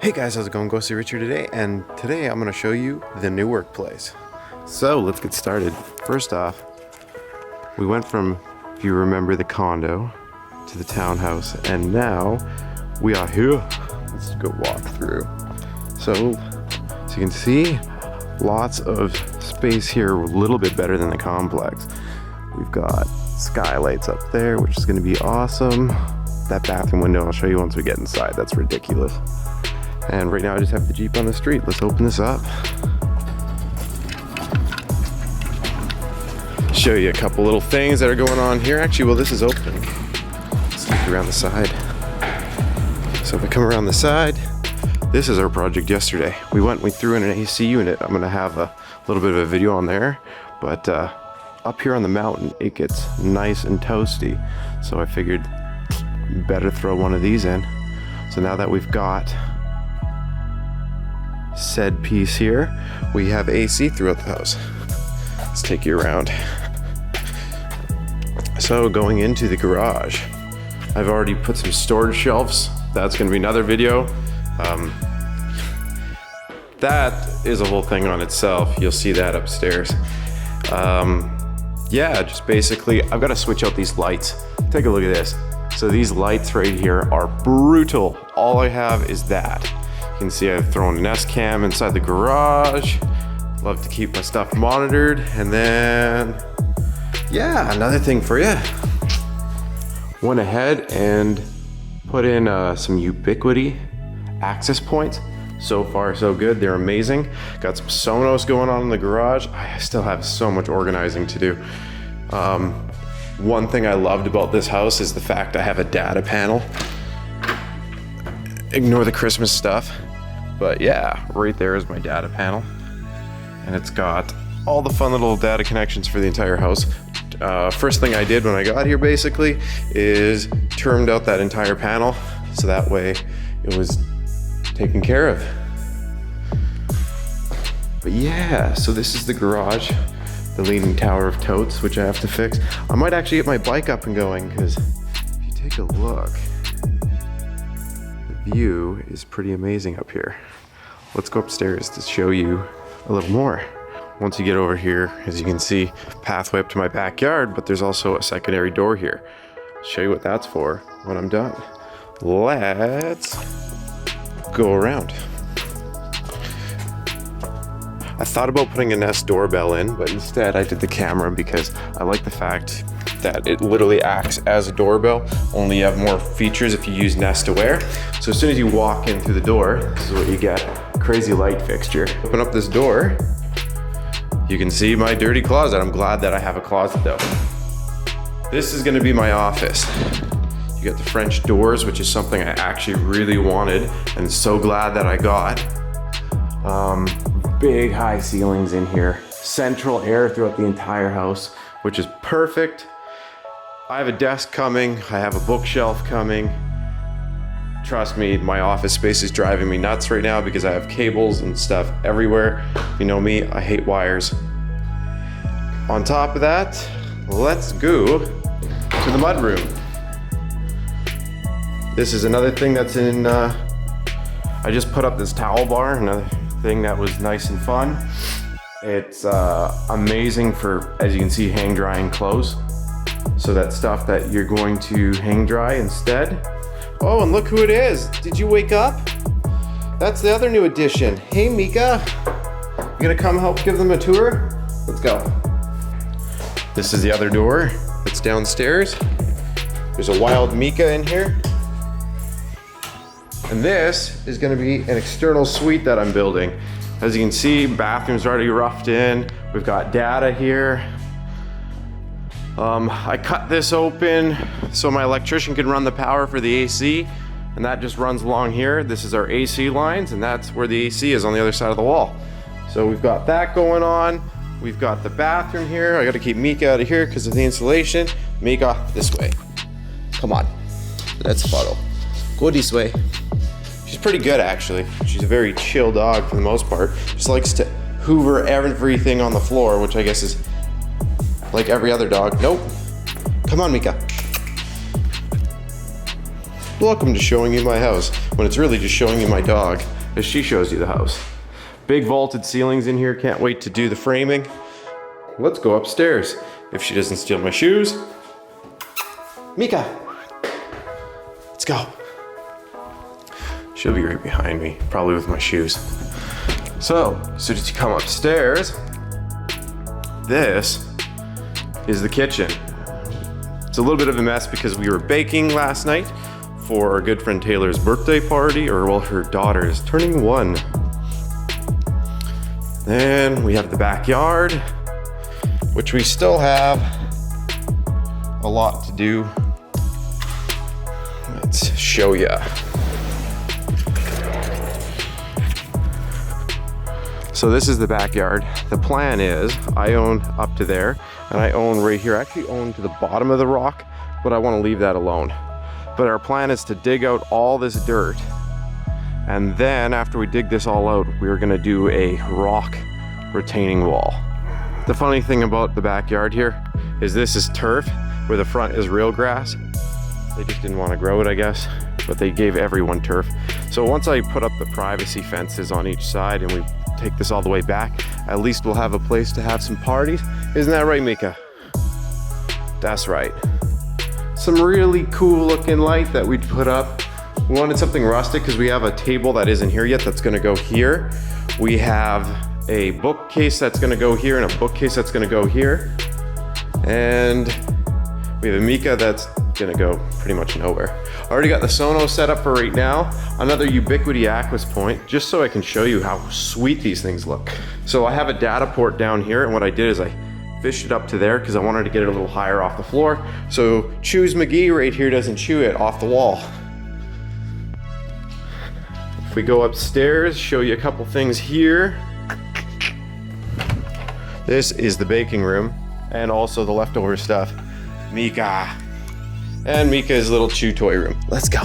Hey guys, how's it going? Ghostlyrich here today, and today I'm going to show you the new workplace. So let's get started. First off, we went from, if you remember, the condo to the townhouse, and now we are here. Let's go walk through. So, as you can see, lots of space here, a little bit better than the complex. We've got skylights up there, which is going to be awesome. That bathroom window I'll show you once we get inside. That's ridiculous. And right now I just have the Jeep on the street. Let's open this up. Show you a couple little things that are going on here. Actually, well, this is open. Let's look around the side. So if I come around the side, this is our project yesterday. We threw in an AC unit. I'm gonna have a little bit of a video on there, but up here on the mountain, it gets nice and toasty. So I figured better throw one of these in. So now that we've got said piece here, we have AC throughout the house. Let's take you around. So going into the garage, I've already put some storage shelves. That's going to be another video. That is a whole thing on itself. You'll see that upstairs. Yeah, just basically I've got to switch out these lights. Take a look at this. So these lights right here are brutal. All I have is that. You can see I've thrown an S-cam inside the garage. Love to keep my stuff monitored. And then, yeah, another thing for you. Went ahead and put in some Ubiquity access points. So far, so good. They're amazing. Got some Sonos going on in the garage. I still have so much organizing to do. One thing I loved about this house is the fact I have a data panel. Ignore the Christmas stuff. But yeah, right there is my data panel. And it's got all the fun little data connections for the entire house. First thing I did when I got here basically is turned out that entire panel. So that way it was taken care of. But yeah, so this is the garage. The leaning tower of totes, which I have to fix. I might actually get my bike up and going, because if you take a look, the view is pretty amazing up here. Let's go upstairs to show you a little more. Once you get over here, as you can see, pathway up to my backyard, but there's also a secondary door here. I'll show you what that's for when I'm done. Let's go around. I thought about putting a Nest doorbell in, but instead I did the camera because I like the fact that it literally acts as a doorbell, only you have more features if you use Nest Aware. So as soon as you walk in through the door, this is what you get, crazy light fixture. Open up this door, you can see my dirty closet. I'm glad that I have a closet though. This is gonna be my office. You got the French doors, which is something I actually really wanted and so glad that I got. Big high ceilings in here. Central air throughout the entire house, which is perfect. I have a desk coming. I have a bookshelf coming. Trust me, my office space is driving me nuts right now because I have cables and stuff everywhere. You know me, I hate wires. On top of that, let's go to the mudroom. This is another thing that's in, I just put up this towel bar, another thing that was nice and fun. It's amazing for, as you can see, hang drying clothes. So that stuff that you're going to hang dry instead. Oh, and look who it is. Did you wake up? That's the other new addition. Hey, Mika. You gonna come help give them a tour? Let's go. This is the other door that's downstairs. There's a wild Mika in here. And this is gonna be an external suite that I'm building. As you can see, bathroom's already roughed in. We've got data here. I cut this open so my electrician can run the power for the AC, and that just runs along here. This is our AC lines, and that's where the AC is on the other side of the wall. So we've got that going on. We've got the bathroom here. I gotta keep Mika out of here because of the insulation. Mika, this way. Come on, let's follow. Go this way. She's pretty good actually. She's a very chill dog for the most part. Just likes to hoover everything on the floor, which I guess is like every other dog. Nope. Come on, Mika. Welcome to showing you my house, when it's really just showing you my dog as she shows you the house. Big vaulted ceilings in here, can't wait to do the framing. Let's go upstairs, if she doesn't steal my shoes. Mika, let's go. She'll be right behind me, probably with my shoes. So, as soon as you come upstairs, this is the kitchen. It's a little bit of a mess because we were baking last night for our good friend Taylor's birthday party, or well, her daughter is turning 1. Then we have the backyard, which we still have a lot to do. Let's show ya. So this is the backyard. The plan is I own up to there and I own right here. I actually own to the bottom of the rock, but I want to leave that alone. But our plan is to dig out all this dirt, and then after we dig this all out, we're gonna do a rock retaining wall. The funny thing about the backyard here is this is turf, where the front is real grass. They just didn't want to grow it, I guess, but they gave everyone turf. So once I put up the privacy fences on each side and we take this all the way back, at least we'll have a place to have some parties. Isn't that right, Mika? That's right. Some really cool looking light that we put up. We wanted something rustic because we have a table that isn't here yet that's gonna go here. We have a bookcase that's gonna go here and a bookcase that's gonna go here. And we have a Mika that's gonna go pretty much nowhere. I already got the Sonos set up for right now. Another Ubiquiti Aquas point, just so I can show you how sweet these things look. So I have a data port down here, and what I did is I fished it up to there because I wanted to get it a little higher off the floor. So Choose McGee right here doesn't chew it off the wall. If we go upstairs, show you a couple things here. This is the baking room and also the leftover stuff. Mika. And Mika's little chew toy room. Let's go.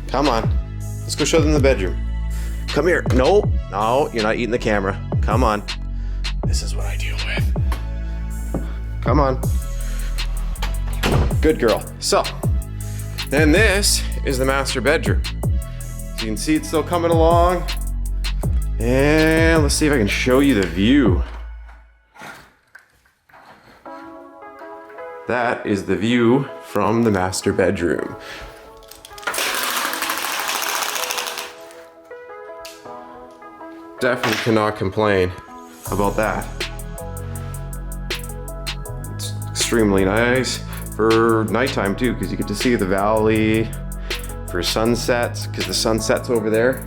Come on. Let's go show them the bedroom. Come here. No, you're not eating the camera. Come on. This is what I deal with. Come on. Good girl. So, then this is the master bedroom. So you can see it's still coming along. And let's see if I can show you the view. That is the view from the master bedroom. Definitely cannot complain about that. It's extremely nice for nighttime too, because you get to see the valley, for sunsets, because the sunset's over there.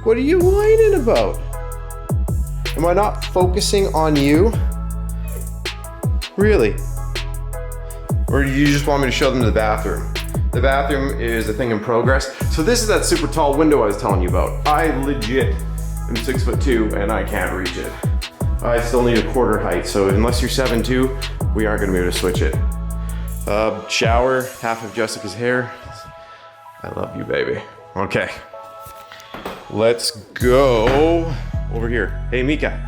What are you whining about? Am I not focusing on you? Really? Or do you just want me to show them the bathroom? The bathroom is a thing in progress. So this is that super tall window I was telling you about. I legit am 6'2" and I can't reach it. I still need a quarter height, so unless you're 7'2", we aren't gonna be able to switch it. Shower, half of Jessica's hair. I love you, baby. Okay, let's go over here. Hey, Mika,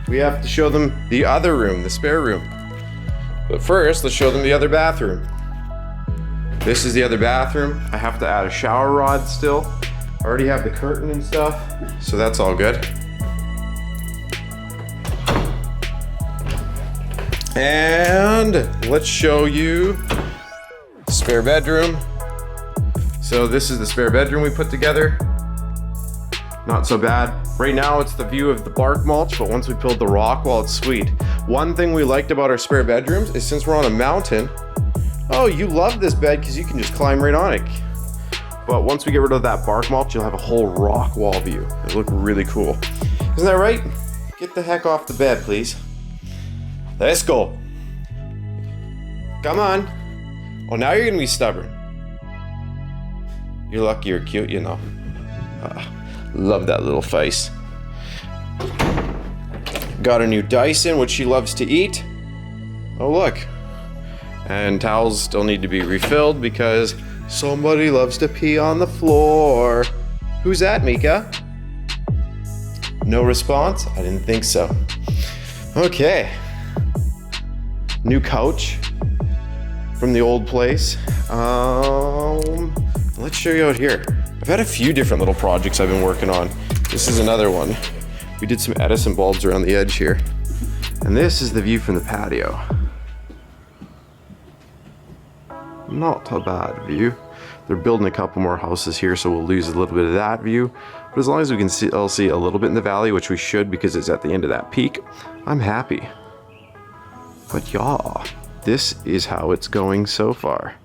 we have to show them the other room, the spare room. But first, let's show them the other bathroom. This is the other bathroom. I have to add a shower rod still. I already have the curtain and stuff, so that's all good. And let's show you the spare bedroom. So this is the spare bedroom we put together. Not so bad. Right now it's the view of the bark mulch, but once we build the rock wall, it's sweet. One thing we liked about our spare bedrooms is since we're on a mountain, oh, you love this bed because you can just climb right on it. But once we get rid of that bark mulch, you'll have a whole rock wall view. It'll look really cool. Isn't that right? Get the heck off the bed, please. Let's go. Come on. Oh, now you're gonna be stubborn. You're lucky you're cute, you know. Love that little face. Got a new Dyson, which she loves to eat. Oh, look. And towels still need to be refilled because somebody loves to pee on the floor. Who's that, Mika? No response? I didn't think so. Okay. New couch from the old place. Let's show you out here. I've had a few different little projects I've been working on. This is another one. We did some Edison bulbs around the edge here. And this is the view from the patio. Not a bad view. They're building a couple more houses here, so we'll lose a little bit of that view. But as long as we can see, I'll see a little bit in the valley, which we should because it's at the end of that peak, I'm happy. But yeah, this is how it's going so far.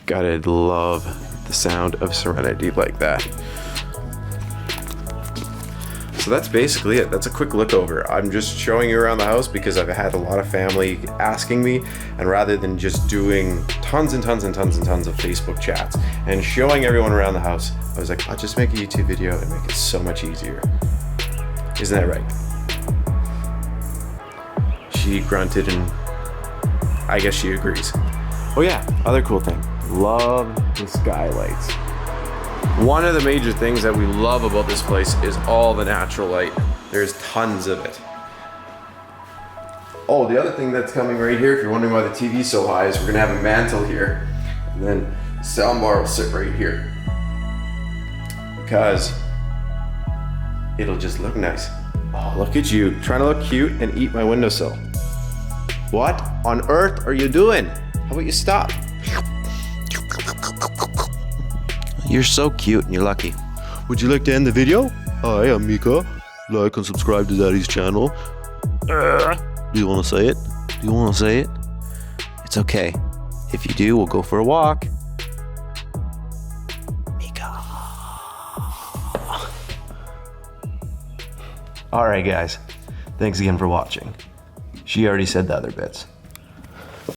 Gotta love the sound of serenity like that. So that's basically it. That's a quick look over. I'm just showing you around the house because I've had a lot of family asking me, and rather than just doing tons and tons and tons and tons of Facebook chats and showing everyone around the house, I was like, I'll just make a YouTube video and make it so much easier. Isn't that right? She grunted and I guess she agrees. Oh yeah, other cool thing. Love the skylights. One of the major things that we love about this place is all the natural light. There's tons of it. Oh, the other thing that's coming right here, if you're wondering why the TV's so high, is we're gonna have a mantle here, and then the soundbar will sit right here. Because it'll just look nice. Oh, look at you, trying to look cute and eat my windowsill. What on earth are you doing? How about you stop? You're so cute and you're lucky. Would you like to end the video? Hi, I'm Mika. Like and subscribe to Daddy's channel. Do you want to say it? Do you want to say it? It's okay. If you do, we'll go for a walk. Mika. Alright guys, thanks again for watching. She already said the other bits.